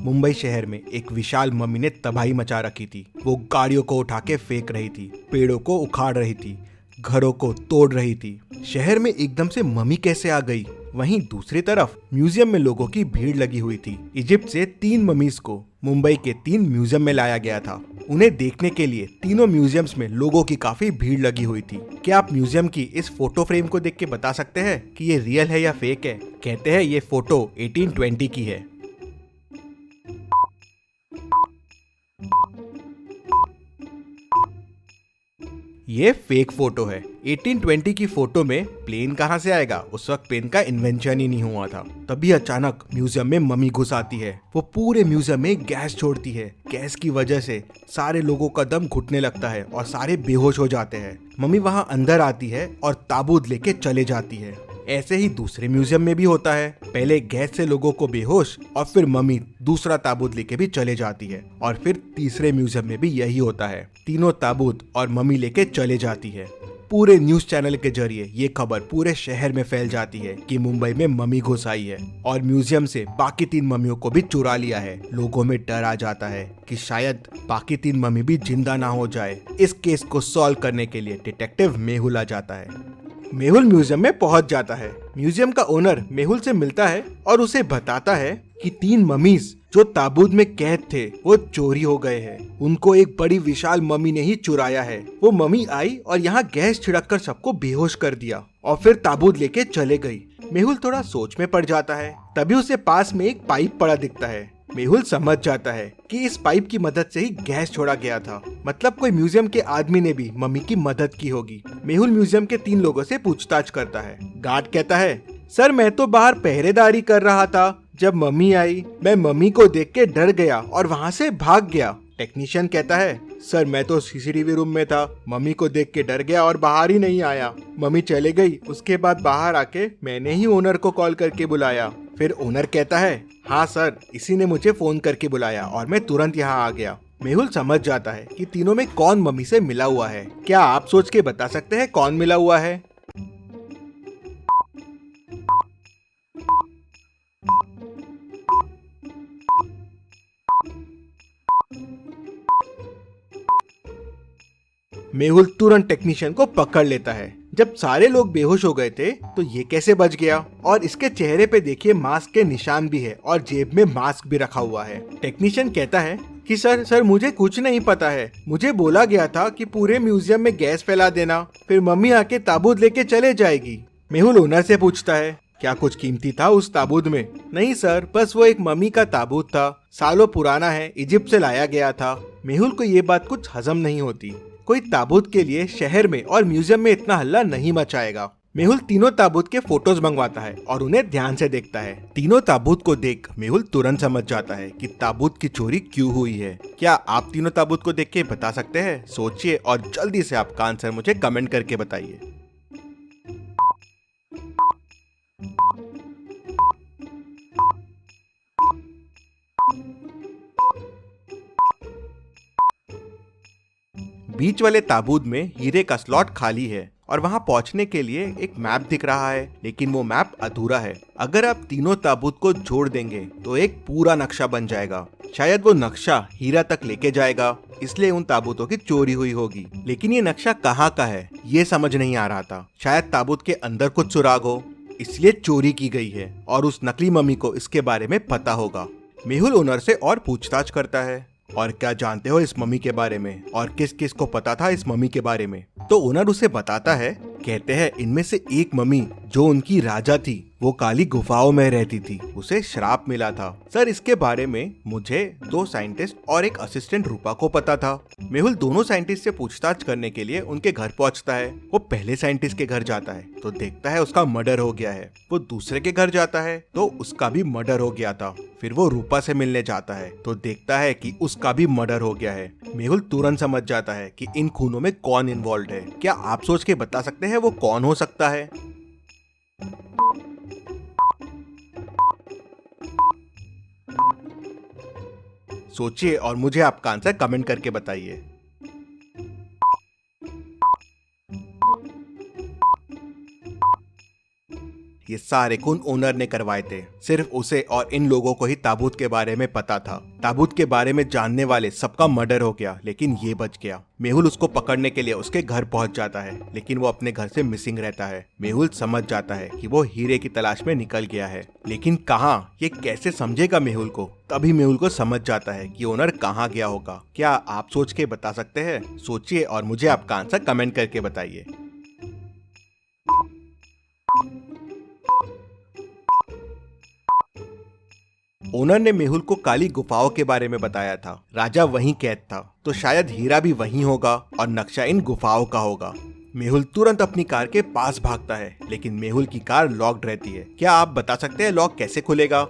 मुंबई शहर में एक विशाल मम्मी ने तबाही मचा रखी थी। वो गाड़ियों को उठा के फेंक रही थी, पेड़ों को उखाड़ रही थी, घरों को तोड़ रही थी। शहर में एकदम से मम्मी कैसे आ गई? वहीं दूसरी तरफ म्यूजियम में लोगों की भीड़ लगी हुई थी। इजिप्ट से 3 ममीज को मुंबई के 3 म्यूजियम में लाया गया था। उन्हें देखने के लिए तीनों म्यूजियम्स में लोगों की काफी भीड़ लगी हुई थी। क्या आप म्यूजियम की इस फोटो फ्रेम को देख के बता सकते हैं कि ये रियल है या फेक है? कहते हैं ये फोटो 1820 की है। ये फेक फोटो है। 1820 की फोटो में प्लेन कहाँ से आएगा? उस वक्त प्लेन का इन्वेंशन ही नहीं हुआ था। तभी अचानक म्यूजियम में मम्मी घुस आती है। वो पूरे म्यूजियम में गैस छोड़ती है। गैस की वजह से सारे लोगों का दम घुटने लगता है और सारे बेहोश हो जाते हैं। मम्मी वहाँ अंदर आती है और ताबूत लेके चले जाती है। ऐसे ही दूसरे म्यूजियम में भी होता है। पहले गैस से लोगों को बेहोश और फिर मम्मी दूसरा ताबूत लेके भी चले जाती है और फिर तीसरे म्यूजियम में भी यही होता है। तीनों ताबूत और मम्मी लेके चले जाती है। पूरे न्यूज चैनल के जरिए ये खबर पूरे शहर में फैल जाती है कि मुंबई में मम्मी घुस आई है और म्यूजियम से बाकी 3 मम्मियों को भी चुरा लिया है। लोगों में डर आ जाता है कि शायद बाकी 3 मम्मी भी जिंदा ना हो जाए। इस केस को सॉल्व करने के लिए डिटेक्टिव मेहुल आ जाता है। मेहुल म्यूजियम में पहुंच जाता है। म्यूजियम का ओनर मेहुल से मिलता है और उसे बताता है कि 3 मम्मीज जो ताबूत में कैद थे वो चोरी हो गए हैं। उनको एक बड़ी विशाल मम्मी ने ही चुराया है। वो मम्मी आई और यहाँ गैस छिड़क कर सबको बेहोश कर दिया और फिर ताबूत लेके चले गई। मेहुल थोड़ा सोच में पड़ जाता है। तभी उसे पास में एक पाइप पड़ा दिखता है। मेहुल समझ जाता है कि इस पाइप की मदद से ही गैस छोड़ा गया था। मतलब कोई म्यूजियम के आदमी ने भी मम्मी की मदद की होगी। मेहुल म्यूजियम के 3 लोगों से पूछताछ करता है। गार्ड कहता है, सर मैं तो बाहर पहरेदारी कर रहा था। जब मम्मी आई मैं मम्मी को देख के डर गया और वहाँ से भाग गया। टेक्नीशियन कहता है, सर मैं तो सीसीटीवी रूम में था। मम्मी को देख के डर गया और बाहर ही नहीं आया। मम्मी चले गई। उसके बाद बाहर आके मैंने ही ओनर को कॉल करके बुलाया। फिर ओनर कहता है, हाँ सर इसी ने मुझे फोन करके बुलाया और मैं तुरंत यहाँ आ गया। मेहुल समझ जाता है कि तीनों में कौन मम्मी से मिला हुआ है। क्या आप सोच के बता सकते हैं कौन मिला हुआ है? मेहुल तुरंत टेक्नीशियन को पकड़ लेता है। जब सारे लोग बेहोश हो गए थे तो ये कैसे बच गया? और इसके चेहरे पे देखिए मास्क के निशान भी है और जेब में मास्क भी रखा हुआ है। टेक्नीशियन कहता है कि सर मुझे कुछ नहीं पता है। मुझे बोला गया था कि पूरे म्यूजियम में गैस फैला देना, फिर मम्मी आके ताबूत लेके चले जाएगी। मेहुल ओनर से पूछता है, क्या कुछ कीमती था उस ताबूत में? नहीं सर, बस वो एक मम्मी का ताबूत था। सालों पुराना है, इजिप्ट से लाया गया था। मेहुल को ये बात कुछ हजम नहीं होती। कोई ताबूत के लिए शहर में और म्यूजियम में इतना हल्ला नहीं मचाएगा। मेहुल तीनों ताबूत के फोटोज मंगवाता है और उन्हें ध्यान से देखता है। तीनों ताबूत को देख मेहुल तुरंत समझ जाता है कि ताबूत की चोरी क्यों हुई है। क्या आप तीनों ताबूत को देख के बता सकते हैं? सोचिए और जल्दी से आपका आंसर मुझे कमेंट करके बताइए। बीच वाले ताबूत में हीरे का स्लॉट खाली है और वहां पहुंचने के लिए एक मैप दिख रहा है, लेकिन वो मैप अधूरा है। अगर आप तीनों ताबूत को जोड़ देंगे तो एक पूरा नक्शा बन जाएगा। शायद वो नक्शा हीरा तक लेके जाएगा, इसलिए उन ताबूतों की चोरी हुई होगी। लेकिन ये नक्शा कहाँ का है ये समझ नहीं आ रहा था। शायद ताबूत के अंदर कुछ सुराग हो, इसलिए चोरी की गई है और उस नकली मम्मी को इसके बारे में पता होगा। मेहुल ओनर से और पूछताछ करता है, और क्या जानते हो इस मम्मी के बारे में और किस किस को पता था इस मम्मी के बारे में? तो ओनर उसे बताता है। कहते हैं इनमें से एक मम्मी जो उनकी राजा थी वो काली गुफाओं में रहती थी, उसे श्राप मिला था। सर इसके बारे में मुझे 2 साइंटिस्ट और एक असिस्टेंट रूपा को पता था। मेहुल दोनों साइंटिस्ट से पूछताछ करने के लिए उनके घर पहुंचता है। वो पहले साइंटिस्ट के घर जाता है तो देखता है उसका मर्डर हो गया है। वो दूसरे के घर जाता है तो उसका भी मर्डर हो गया था। फिर वो रूपा से मिलने जाता है तो देखता है कि उसका भी मर्डर हो गया है। मेहुल तुरंत समझ जाता है कि इन खूनों में कौन इन्वॉल्व है। क्या आप सोच के बता सकते हैं वो कौन हो सकता है? सोचिए और मुझे आपका आंसर कमेंट करके बताइए। ये सारे खून ओनर ने करवाए थे। सिर्फ उसे और इन लोगों को ही ताबूत के बारे में पता था। ताबूत के बारे में जानने वाले सबका मर्डर हो गया, लेकिन ये बच गया। मेहुल उसको पकड़ने के लिए उसके घर पहुंच जाता है, लेकिन वो अपने घर से मिसिंग रहता है। मेहुल समझ जाता है कि वो हीरे की तलाश में निकल गया है, लेकिन कहाँ, ये कैसे समझेगा मेहुल को? तभी मेहुल को समझ जाता है कि ओनर कहाँ गया होगा। क्या आप सोच के बता सकते हैं? सोचिए और मुझे आपका आंसर कमेंट करके बताइए। ओनर ने मेहुल को काली गुफाओं के बारे में बताया था। राजा वहीं कैद था, तो शायद हीरा भी वहीं होगा और नक्शा इन गुफाओं का होगा। मेहुल तुरंत अपनी कार के पास भागता है, लेकिन मेहुल की कार लॉक्ड रहती है। क्या आप बता सकते हैं लॉक कैसे खुलेगा?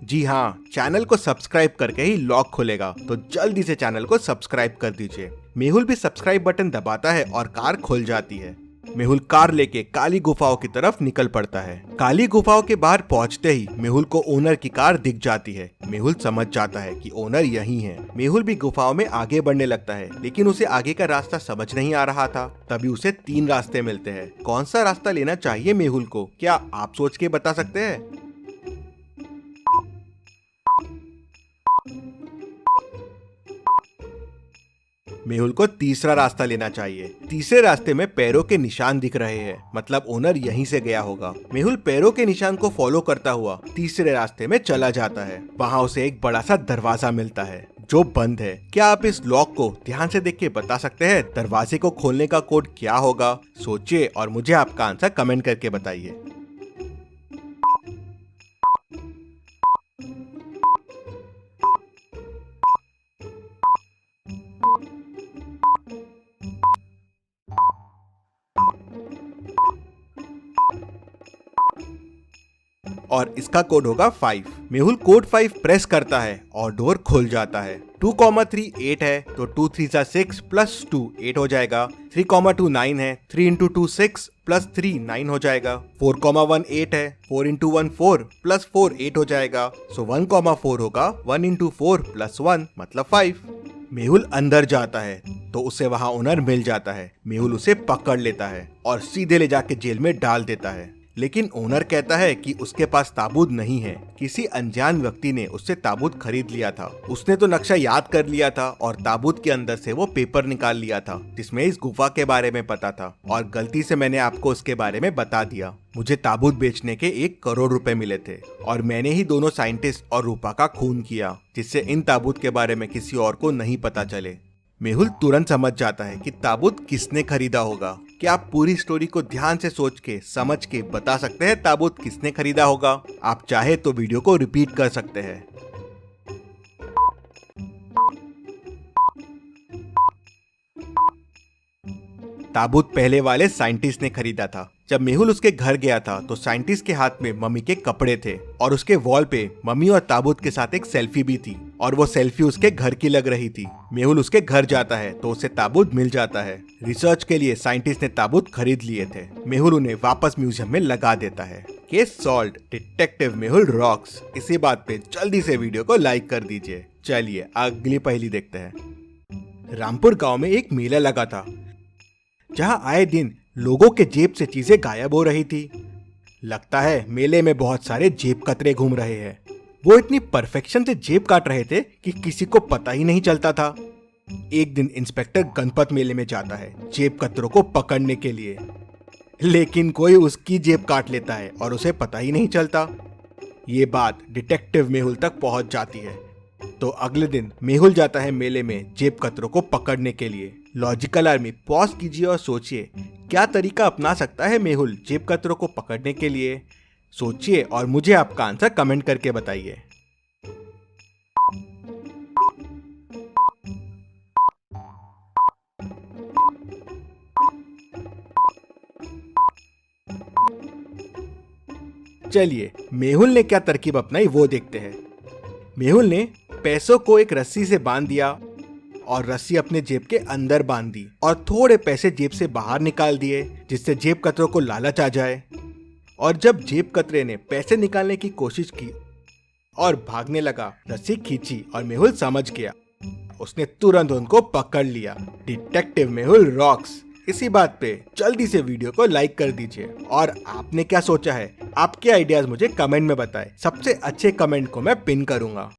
जी हाँ, चैनल को सब्सक्राइब करके ही लॉक खुलेगा, तो जल्दी से चैनल को सब्सक्राइब कर दीजिए। मेहुल भी सब्सक्राइब बटन दबाता है और कार खुल जाती है। मेहुल कार लेके काली गुफाओं की तरफ निकल पड़ता है। काली गुफाओं के बाहर पहुंचते ही मेहुल को ओनर की कार दिख जाती है। मेहुल समझ जाता है कि ओनर यही है। मेहुल भी गुफाओं में आगे बढ़ने लगता है, लेकिन उसे आगे का रास्ता समझ नहीं आ रहा था। तभी उसे 3 रास्ते मिलते हैं। कौन सा रास्ता लेना चाहिए मेहुल को? क्या आप सोच के बता सकते हैं? मेहुल को तीसरा रास्ता लेना चाहिए। तीसरे रास्ते में पैरों के निशान दिख रहे हैं, मतलब ओनर यहीं से गया होगा। मेहुल पैरों के निशान को फॉलो करता हुआ तीसरे रास्ते में चला जाता है। वहाँ उसे एक बड़ा सा दरवाजा मिलता है जो बंद है। क्या आप इस लॉक को ध्यान से देख के बता सकते हैं दरवाजे को खोलने का कोड क्या होगा? सोचिए और मुझे आपका आंसर कमेंट करके बताइए। और इसका कोड होगा 5। मेहुल कोड 5 प्रेस करता है और डोर खुल जाता है। 2,3 8 है, तो 2 3 6 प्लस 2 8 हो जाएगा। 3,2 9 है, 3 इंटू 2 6 प्लस 3 9 हो जाएगा। 4,1 8 है, 4 इंटू 1 4 प्लस 4 8 हो जाएगा। सो 1,4 होगा 1 इंटू 4 प्लस 1 मतलब 5। मेहुल अंदर जाता है तो उसे वहाँ ओनर मिल जाता है। मेहुल उसे पकड़ लेता है और सीधे ले जाके जेल में डाल देता है, लेकिन ओनर कहता है कि उसके पास ताबूत नहीं है। किसी अनजान व्यक्ति ने उससे ताबूत खरीद लिया था। उसने तो नक्शा याद कर लिया था और ताबूत के अंदर से वो पेपर निकाल लिया था जिसमें इस गुफा के बारे में पता था, और गलती से मैंने आपको उसके बारे में बता दिया। मुझे ताबूत बेचने के 1 करोड़ रुपए मिले थे और मैंने ही दोनों साइंटिस्ट और रूपा का खून किया, जिससे इन ताबूत के बारे में किसी और को नहीं पता चले। मेहुल तुरंत समझ जाता है कि ताबूत किसने खरीदा होगा। क्या आप पूरी स्टोरी को ध्यान से सोच के समझ के बता सकते हैं ताबूत किसने खरीदा होगा? आप चाहे तो वीडियो को रिपीट कर सकते हैं। ताबूत पहले वाले साइंटिस्ट ने खरीदा था। जब मेहुल उसके घर गया था तो साइंटिस्ट के हाथ में मम्मी के कपड़े थे और उसके वॉल पे मम्मी और ताबूत के साथ एक सेल्फी भी थी, और वो सेल्फी उसके घर की लग रही थी। मेहुल उसके घर जाता है तो उसे ताबूत मिल जाता है। रिसर्च के लिए साइंटिस्ट ने ताबूत खरीद लिए थे। मेहुल उन्हें वापस म्यूजियम में लगा देता है। Case solved, detective Mehul rocks. इसी बात पे जल्दी से वीडियो को लाइक कर दीजिए। चलिए अगली पहेली देखते हैं। रामपुर गांव में एक मेला लगा था जहां आए दिन लोगों के जेब से चीजें गायब हो रही थी। लगता है मेले में बहुत सारे जेब कतरे घूम रहे हैं। वो इतनी परफेक्शन से जेब काट रहे थे कि किसी को पता ही नहीं चलता था। एक दिन इंस्पेक्टर गणपत मेले में जाता है जेब कतरों को पकड़ने के लिए, लेकिन कोई उसकी जेब काट लेता है और उसे पता ही नहीं चलता। ये बात डिटेक्टिव मेहुल तक पहुंच जाती है, तो अगले दिन मेहुल जाता है मेले में जेब कतरों को पकड़ने के लिए। लॉजिकल आर्मी पॉज कीजिए और सोचिए क्या तरीका अपना सकता है मेहुल जेब कतरों को पकड़ने के लिए। सोचिए और मुझे आपका आंसर कमेंट करके बताइए। चलिए मेहुल ने क्या तरकीब अपनाई वो देखते हैं। मेहुल ने पैसों को एक रस्सी से बांध दिया और रस्सी अपने जेब के अंदर बांध दी और थोड़े पैसे जेब से बाहर निकाल दिए, जिससे जेब कतरों को लालच आ जाए। और जब जेब कतरे ने पैसे निकालने की कोशिश की और भागने लगा, रस्सी खींची और मेहुल समझ गया उसने तुरंत उनको पकड़ लिया। Detective Mehul rocks. इसी बात पे जल्दी से वीडियो को लाइक कर दीजिए। और आपने क्या सोचा है, आपके आइडियाज मुझे कमेंट में बताएं। सबसे अच्छे कमेंट को मैं पिन करूंगा।